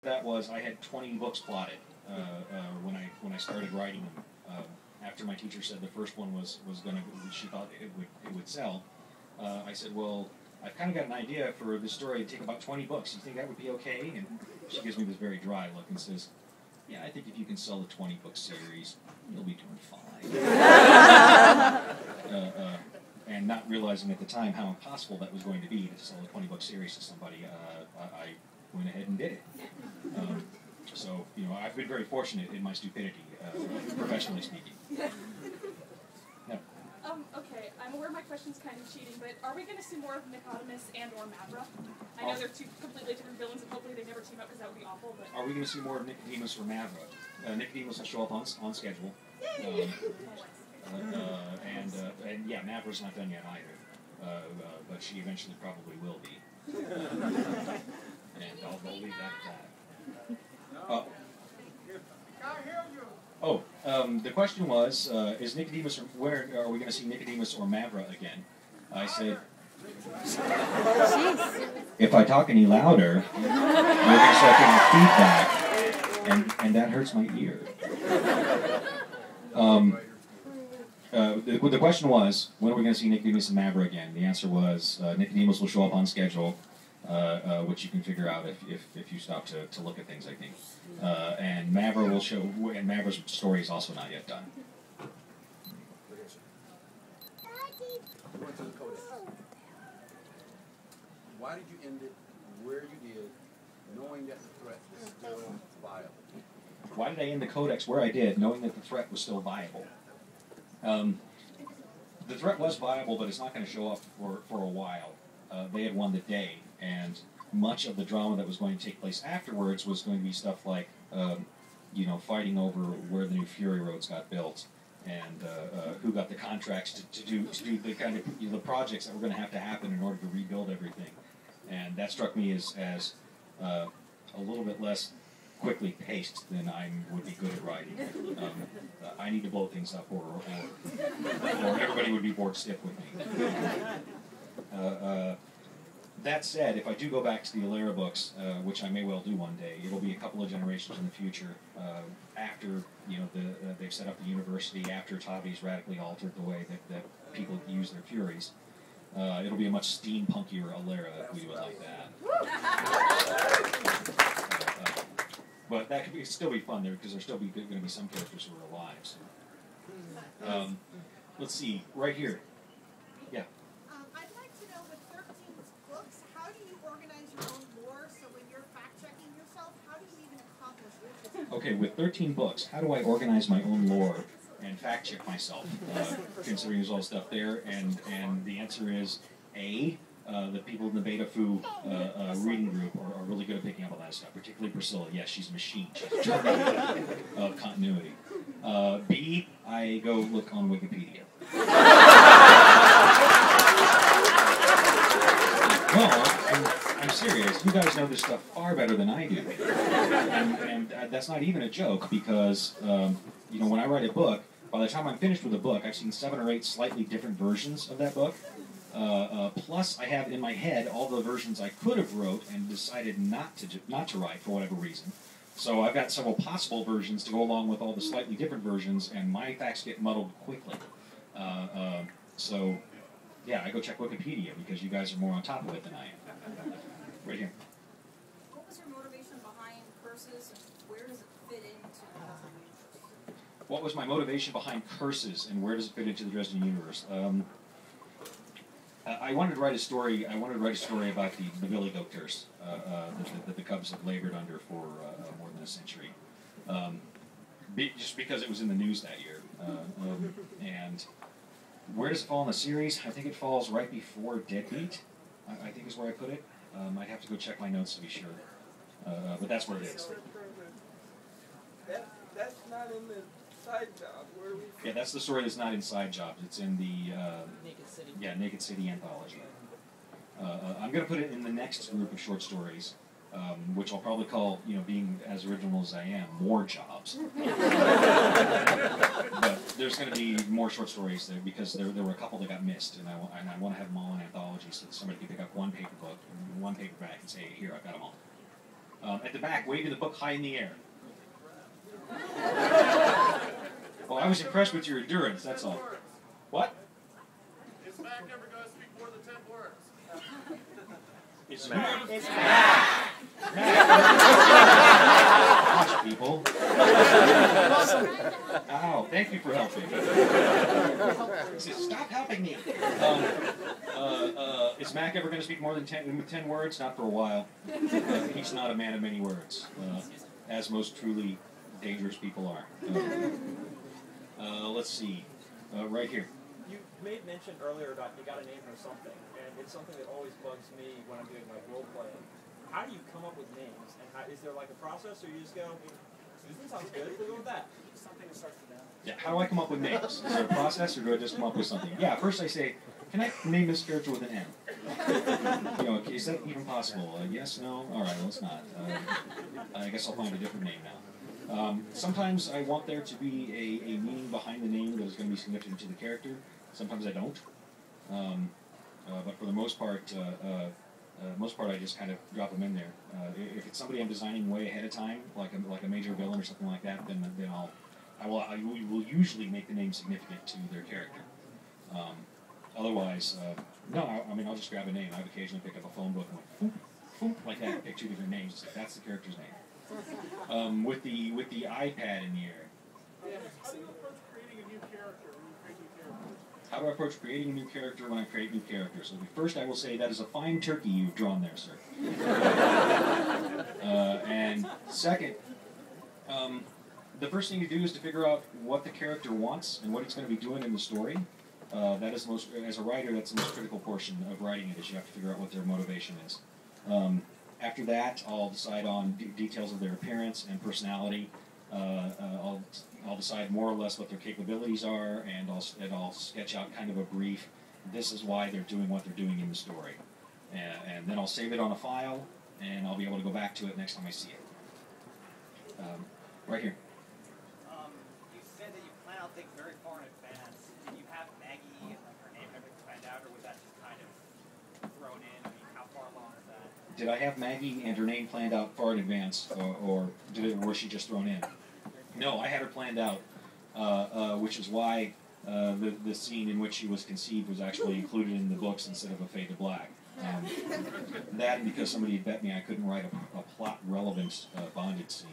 that was I had 20 books plotted when I started writing them. After my teacher said the first one was gonna, she thought it would sell. I said, well, I've kind of got an idea for this story. It'd take about 20 books. You think that would be okay? And she gives me this very dry look and says, yeah, I think if you can sell the 20-book series, you'll be doing fine. And not realizing at the time how impossible that was going to be to sell a 20-book series to somebody, I went ahead and did it. So, you know, I've been very fortunate in my stupidity, professionally speaking. Yeah. Okay, I'm aware my question's kind of cheating, but are we going to see more of Nicodemus and or Mavra? I know they're two completely different villains, and hopefully they never team up because that would be awful. But are we going to see more of Nicodemus or Mavra? Nicodemus will show up on schedule. And yeah, Mavra's not done yet either, but she eventually probably will be. And I'll leave that at that. The question was, is Nicodemus, where are we going to see Nicodemus or Mavra again? I said, if I talk any louder, you're going to start getting feedback, and that hurts my ear. The question was, when are we going to see Nicodemus and Mavra again? The answer was, Nicodemus will show up on schedule, which you can figure out if you stop to look at things, I think. And Mavra will show, and Mavra's story is also not yet done. Why did you end it where you did, knowing that the threat was still viable? Why did I end the codex where I did, knowing that the threat was still viable? The threat was viable, but it's not going to show up for a while. They had won the day, and much of the drama that was going to take place afterwards was going to be stuff like, you know, fighting over where the new Fury roads got built, and who got the contracts to do the kind of, you know, the projects that were going to happen in order to rebuild everything. And that struck me as a little bit less quickly paced than I would be good at writing. I need to blow things up, or everybody would be bored stiff with me. That said, if I do go back to the Alera books, which I may well do one day, it'll be a couple of generations in the future, after, you know, they've set up the university, after Tavi's radically altered the way that people use their Furies. It'll be a much steampunkier Alera if we do it like that. But that could still be fun there, because there's still going to be some characters who are alive. So. Let's see, right here. Yeah. I'd like to know, with 13 books, how do you organize your own lore? So when you're fact-checking yourself, how do you even accomplish it? Okay, with 13 books, how do I organize my own lore and fact-check myself, considering there's all stuff there? And the answer is A. The people in the Beta Foo reading group are really good at picking up on that stuff, particularly Priscilla. Yes, she's a machine. She's a giant of continuity. B, I go look on Wikipedia. No, I'm serious. You guys know this stuff far better than I do. And that's not even a joke, because, you know, when I write a book, by the time I'm finished with a book, I've seen 7 or 8 slightly different versions of that book. Plus, I have in my head all the versions I could have wrote and decided not to write for whatever reason. So I've got several possible versions to go along with all the slightly different versions, and my facts get muddled quickly. So, yeah, I go check Wikipedia, because you guys are more on top of it than I am. Right here. What was your motivation behind Curses, and where does it fit into the Dresden universe? What was my motivation behind Curses, and where does it fit into the Dresden universe? I wanted to write a story. about the Billy Goat curse that the Cubs have labored under for more than a century. Just because it was in the news that year. And where does it fall in the series? I think it falls right before Deadbeat, I think is where I put it. I'd have to go check my notes to be sure. But that's where it is. That's not in the side job. Where we... Yeah, that's the story that's not in Side Jobs. It's in the Naked City. Yeah, Naked City anthology. I'm going to put it in the next group of short stories, which I'll probably call, you know, being as original as I am, More Jobs. But there's going to be more short stories there, because there were a couple that got missed, and I want to have them all in anthology so that somebody can pick up one paper book, one paperback, and say, here, I've got them all. At the back, waving the book high in the air. Well, I was impressed with your endurance, that's all. What? Is Mac ever going to speak more than 10 words? It's Mac. It's Mac. Gosh, people. Ow, thank you for helping. He says, stop helping me. Is Mac ever going to speak more than 10 words? Not for a while. He's not a man of many words, as most truly dangerous people are. Let's see. Right here. You made mention earlier about you got a name for something, and it's something that always bugs me when I'm doing like role playing. How do you come up with names? And is there like a process, or you just go, Susan sounds good, we'll go with that? Something that starts with that. Yeah, how do I come up with names? Is there a process, or do I just come up with something? Yeah, first I say, can I name this character with an M? You know, is that even possible? Yes, no? All right, well, it's not. I guess I'll find a different name now. Sometimes I want there to be a meaning behind the name that is going to be significant to the character. Sometimes I don't. But for the most part, I just kind of drop them in there. If it's somebody I'm designing way ahead of time, like a major villain or something like that, then I will usually make the name significant to their character. Otherwise, no. I mean, I'll just grab a name. I've occasionally picked up a phone book and went, boop, boop, like that, pick 2 different names. It's like, that's the character's name. With the iPad in the air. How do you approach creating a new character when you create new characters? How do I approach creating new characters when I create new characters? So first I will say that is a fine turkey you've drawn there, sir. And second, the first thing you do is to figure out what the character wants and what he's going to be doing in the story. That is as a writer, that's the most critical portion of writing it, is you have to figure out what their motivation is. After that, I'll decide on details of their appearance and personality. I'll decide more or less what their capabilities are, and I'll sketch out kind of a brief. This is why they're doing what they're doing in the story, and then I'll save it on a file, and I'll be able to go back to it next time I see it. Right here. You said that you plan out things very far in advance. Did you have Maggie and her name and everything planned out, or was that just kind of thrown in? I mean, how far along is that? Did I have Maggie and her name planned out far in advance, or was she just thrown in? No, I had her planned out, which is why the scene in which she was conceived was actually included in the books instead of a fade to black. That and because somebody had bet me I couldn't write a plot-relevant bondage scene.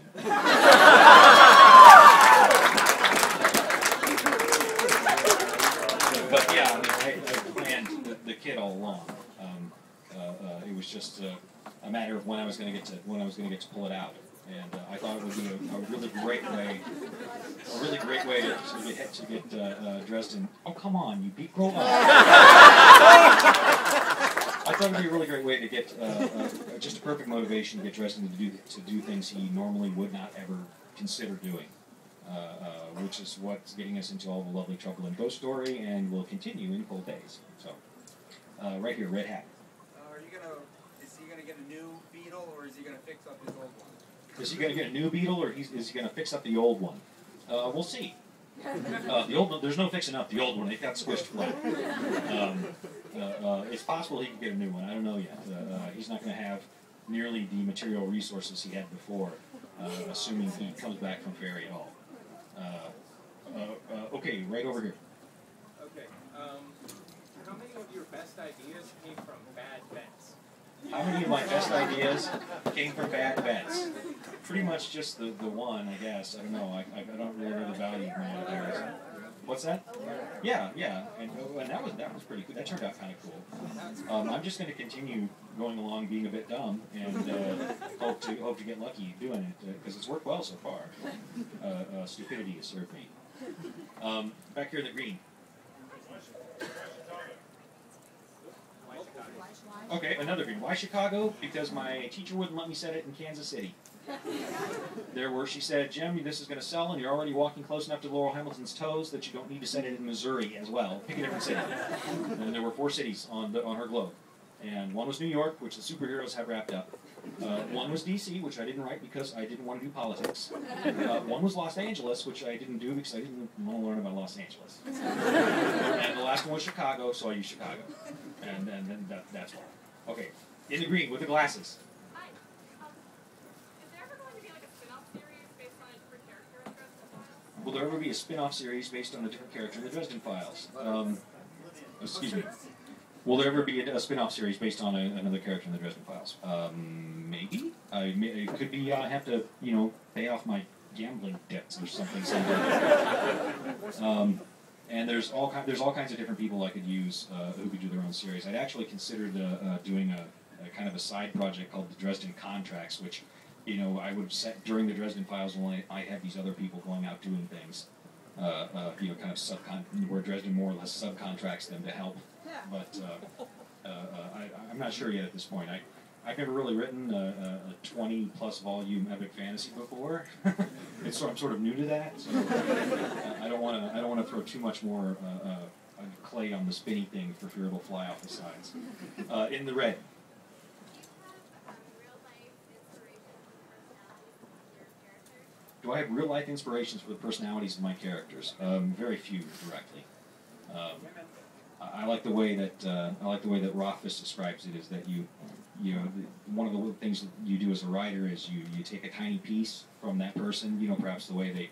But yeah, I planned the kid all along. It was just a matter of when I was going to get to pull it out, and I thought it would be a really great way to get dressed in. Oh, come on, you beat grow up. I thought it would be a really great way to get just a perfect motivation to get dressed and to do things he normally would not ever consider doing, which is what's getting us into all the lovely trouble in Ghost Story, and will continue in Cold Days. So, right here, red hat. Is he gonna get a new Beetle, or is he gonna fix up his old one? Is he going to get a new Beetle, or is he going to fix up the old one? We'll see. The old one, there's no fixing up the old one. It got squished flat. It's possible he could get a new one. I don't know yet. He's not going to have nearly the material resources he had before, assuming he comes back from Fairy at all. Okay, right over here. Okay. How many of your best ideas came from bad bets? How many of my best ideas came from bad bets? Pretty much just the one, I guess. I don't know. I don't really know the value of my ideas. What's that? Yeah, and that was pretty cool. That turned out kind of cool. I'm just going to continue going along, being a bit dumb, and hope to get lucky doing it because it's worked well so far. Stupidity has served me. Back here in the green. Okay, another green. Why Chicago? Because my teacher wouldn't let me set it in Kansas City. She said, Jim, this is going to sell, and you're already walking close enough to Laurel Hamilton's toes that you don't need to set it in Missouri as well. Pick a different city. And there were 4 cities on her globe. And one was New York, which the superheroes have wrapped up. One was D.C., which I didn't write because I didn't want to do politics. One was Los Angeles, which I didn't do because I didn't want to learn about Los Angeles. And the last one was Chicago, so I used Chicago. And then that's why. Okay, in the green with the glasses. Hi. there ever be a spin-off series based on a different character in the Dresden Files? Excuse me. Will there ever be a spin-off series based on another character in the Dresden Files? Maybe. It could be. I have to, pay off my gambling debts or something someday. And there's all kinds of different people I could use who could do their own series. I'd actually considered doing a kind of a side project called the Dresden Contracts, which, I would set during the Dresden Files when I have these other people going out doing things. Kind of where Dresden more or less subcontracts them to help. Yeah. But I'm not sure yet at this point. I've never really written a 20-plus volume epic fantasy before. I'm sort of new to that, so I don't want to throw too much more clay on the spinny thing for fear it'll fly off the sides. In the red. Do I have real-life inspirations for the personalities of my characters? Very few directly. I like the way that Rothfuss describes it. Is that one of the things that you do as a writer is you take a tiny piece from that person. Perhaps the way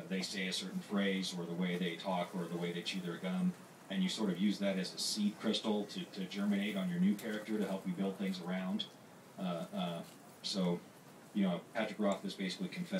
they say a certain phrase, or the way they talk, or the way they chew their gum, and you sort of use that as a seed crystal to germinate on your new character to help you build things around. So Patrick Rothfuss basically confessed